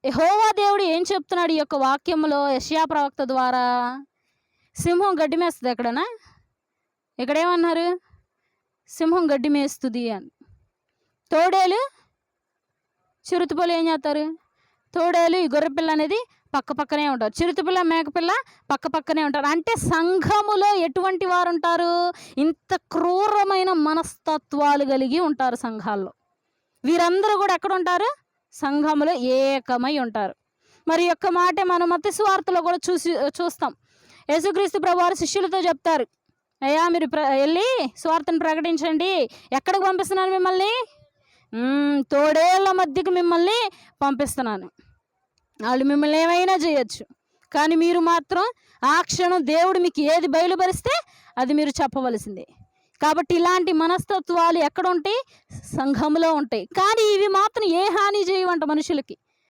యెహోవా దేవుడు ఏం చెప్తున్నాడు ఈ యొక్క వాక్యంలో యెషయా ప్రవక్త ద్వారా? సింహం గడ్డి మేస్తుంది ఎక్కడనా? ఇక్కడేమన్నారు? సింహం గడ్డి మేస్తుంది అని. తోడేలు చిరుతపులు ఏం చేస్తారు? తోడేలు ఈ గొర్రెపిల్ల అనేది పక్క పక్కనే ఉంటారు, చిరుతపిల్ల మేకపిల్ల పక్క పక్కనే ఉంటారు. అంటే సంఘములో ఎటువంటి వారు ఉంటారు? ఇంత క్రూరమైన మనస్తత్వాలు కలిగి ఉంటారు సంఘాల్లో. వీరందరూ కూడా ఎక్కడ ఉంటారు? సంఘములో ఏకమై ఉంటారు. మరి యొక్క మాట మనం మత్తయి సువార్తలో కూడా చూస్తాం. యేసుక్రీస్తు ప్రభువారు శిష్యులతో చెప్తారు, అయ్యా మీరు వెళ్ళి సువార్తను ప్రకటించండి. ఎక్కడికి పంపిస్తున్నాను మిమ్మల్ని? తోడేళ్ల మధ్యకి మిమ్మల్ని పంపిస్తున్నాను. వాళ్ళు మిమ్మల్ని ఏమైనా చేయొచ్చు, కానీ మీరు మాత్రం ఆ క్షణం దేవుడు మీకు ఏది బయలుపరిస్తే అది మీరు చెప్పవలసిందే. కాబట్టి ఇలాంటి మనస్తత్వాలు ఎక్కడ ఉంటాయి? సంఘంలో ఉంటాయి. కానీ ఇవి మాత్రం ఏ హాని చేయవంట మనుషులకి.